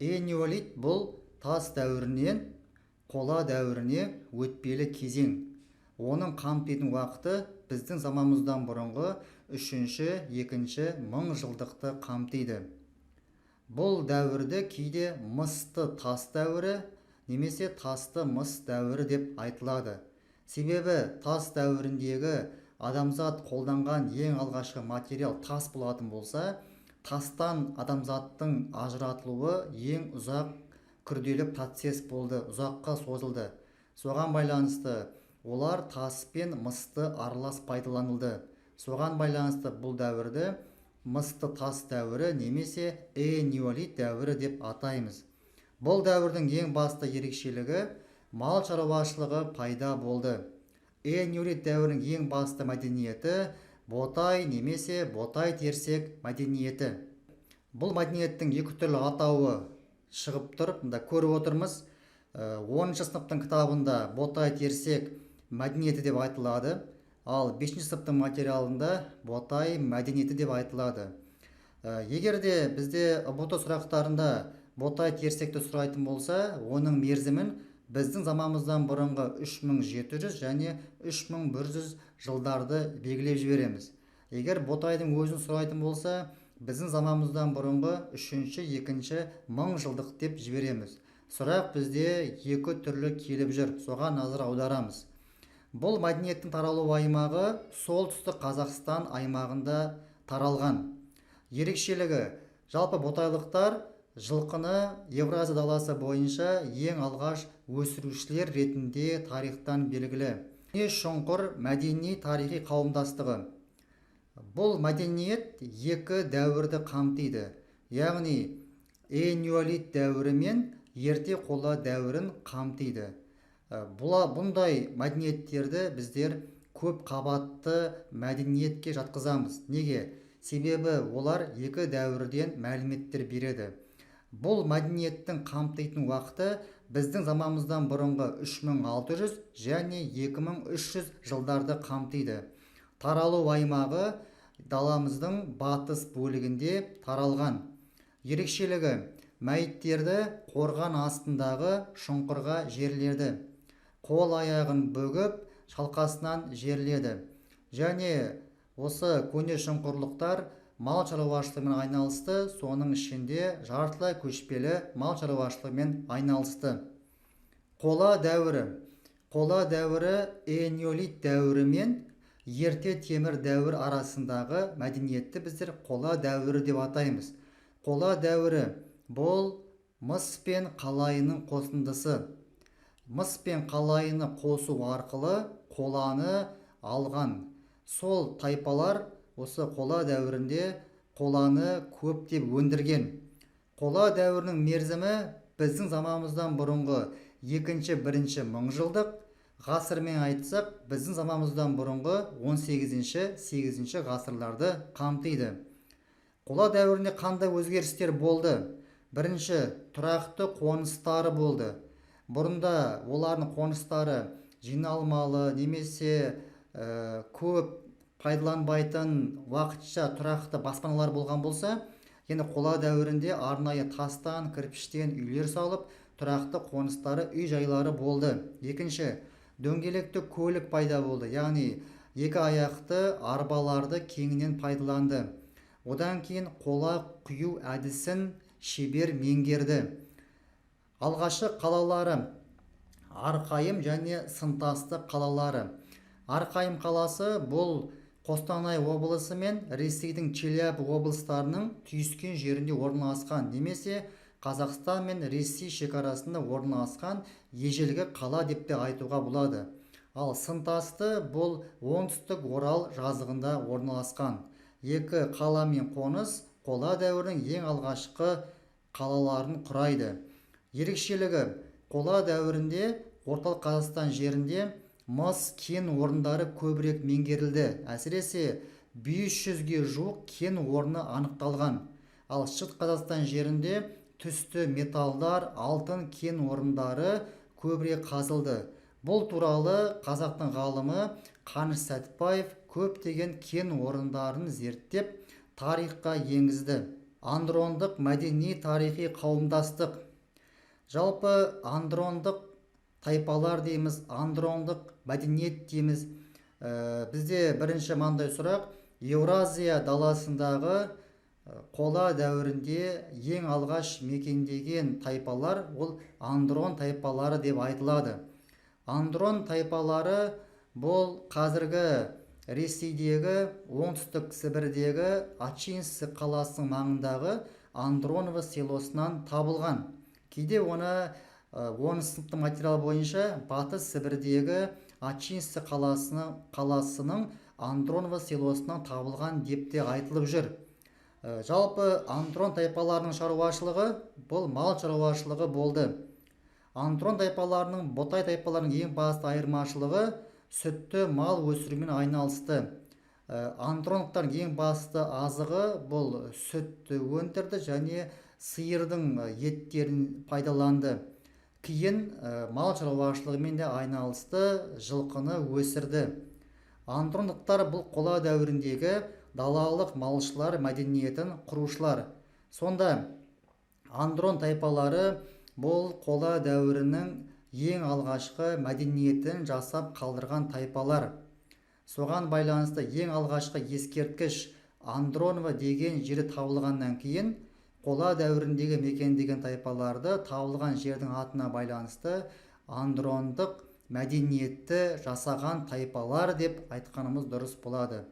энеолит бұл тас дәуірінен қола дәуіріне өтпелі кезең. Оның қамтитын уақыты біздің заманымыздан бұрынғы 3-2 мың жылдықты қамтиды. Бұл дәуірді кейде мысты тас дәуірі немесе тасты мыс дәуірі деп айтылады. Себебі тас дәуіріндегі адамзат қолданған ең алғашқы материал тас болатын болса, тастан адамзаттың ажыратылуы ең ұзақ күрделі процесс болды, ұзаққа созылды. Соған байланысты олар тас пен мысты аралас пайдаланылды. Соған байланысты бұл дәуірді мысты тас дәуірі немесе энеолит дәуірі деп атаймыз. Бұл дәуірдің ең басты ерекшелігі мал шаруашылығы пайда болды. Энеолит дәуірінің ең басты мәдениеті ботай немесе ботай терсек мәдениеті. Бұл мәдениеттің екі түрлі атауы шығып тұр, мында көріп отырмыз. 10-шы сыныптың кітабында ботай терсек мәдениеті деп айтылады, ал 5-ші сыныптың материалында ботай мәдениеті деп айтылады. Егерде бізде ұбт сұрақтарында ботай терсекті сұрайтын болса, оның мерзімін біздің заманымыздан бұрынғы 3700 және 3100 жылдарды белгілеп жібереміз. Егер ботайдың өзін сұрайтын болса, біздің заманымыздан бұрынғы 3-2 мың жылдық деп жібереміз. Сұрақ бізде екі түрлі келіп жүр, соған назар аударамыз. Бұл мәдениеттің таралу аймағы солтүстік Қазақстан аймағында таралған. Ерекшелігі, жалпы ботайлықтар жылқыны Евразия даласы бойынша ең алғаш өсірушілер ретінде тарихтан белгілі. Шұңқыр мәдени тарихи қауымдастығы. Бұл мәдениет екі дәуірді қамтиды, яғни энеолит дәуірі мен ерте қола дәуірін қамтиды. Бұндай мәдениеттерді біздер көп қабатты мәдениетке жатқызамыз. Неге? Себебі олар екі дәуірден мәліметтер береді. Бұл мәдениеттің қамтитын уақыты біздің заманымыздан бұрынғы 3600 және 2300 жылдарды қамтиды. Таралу аймағы даламыздың батыс бөлігінде таралған. Ерекшелігі, мәйіттерді қорған астындағы шұңқырға жерледі. Қол аяғын бөгіп, шалқасынан жерледі. Және осы көне шұңқырлықтар мал шаруашылығымен айналысты, соның ішінде жартылай көшпелі мал шаруашылығымен айналысты. Қола дәуірі. Қола дәуірі энеолит дәуірі мен ерте темір дәуір арасындағы мәдениетті біздер қола дәуірі деп атаймыз. Қола дәуірі бұл мыс пен қалайының қосындысы. Мыс пен қалайыны қосу арқылы қоланы алған. Сол тайпалар осы қола дәуірінде қоланы көптеп өндірген. Қола дәуірінің мерзімі біздің заманымыздан бұрынғы 2-1 мың жылдық, ғасырмен айтсақ, біздің заманымыздан бұрынғы 18-8 ғасырларды қамтиды. Қола дәуірінде қандай өзгерістер болды? Бірінші, тұрақты қоныстары болды. Бұрында олардың қоныстары жиналмалы немесе көп пайдаланбайтын уақытша тұрақты баспаналар болған болса, енді қола дәуірінде арнайы тастан, кірпіштен үйлер салып, тұрақты қоныстары үй жайлары болды. Екінші, дөңгелекті көлік пайда болды, яғни екі аяқты арбаларды кеңінен пайдаланды. Одан кейін қола құю әдісін шебер меңгерді. Алғашы қалалары Арқайым және Сынтасты қалалары. Арқайым қаласы бұл Қостанай облысы мен Ресейдің Челябі облыстарының түйіскен жерінде орналасқан, немесе Қазақстан мен Ресей шекарасында орналасқан ежелгі қала деп те айтуға болады. Ал Сынтасты бұл оңтүстік Орал жазығында орналасқан. Екі қала мен қоныс қола дәуірінің ең алғашқы қалаларын құрайды. Ерекшелігі, қола дәуірінде орталық Қазақстан жерінде мыс кен орындары көбірек меңгерілді. Әсіресе 500-ге жуық кен орны анықталған. Ал шығыс Қазақстан жерінде түсті металдар, алтын кен орындары көбірек қазылды. Бұл туралы қазақтың ғалымы Қаныш Сәтбаев көптеген кен орындарын зерттеп тарихқа енгізді. андрондық мәдени тарихи қауымдастық. Жалпы андрондық тайпалар дейміз, андрондық мәдениет дейміз. Бізде бірінші маңдай сұрақ, Еуразия даласындағы қола дәуірінде ең алғаш мекендеген тайпалар ол андрон тайпалары деп айтылады. Андрон тайпалары бұл қазіргі Ресейдегі, оңтүстік Сібірдегі Ачинск қаласының маңындағы Андроново селосынан табылған. Кейде оны 10 сыныпты материал бойынша Батыс Сібірдегі Ачинск қаласының Андроново селосынан табылған деп те айтылып жүр. Жалпы андрон тайпаларының шаруашылығы бұл мал шаруашылығы болды. Андрон тайпаларының ботай тайпаларының ең басты айырмашылығы сүтті мал өсірумен айналысты. Андрондықтардың ең басты азығы бұл сүтті өндірді және сиырдың еттерін пайдаланды. Кейін мал шаруашылығымен де айналысты, жылқыны өсірді. Андрондықтар бұл қола дәуіріндегі далалық малшылар мәдениетін құрушылар. Сонда андрон тайпалары бұл қола дәуірінің ең алғашқы мәдениетін жасап қалдырған тайпалар. Соған байланысты ең алғашқы ескерткіш Андроново деген жері табылғаннан кейін қола дәуіріндегі мекендеген тайпаларды табылған жердің атына байланысты андрондық мәдениетті жасаған тайпалар деп айтқанымыз дұрыс болады.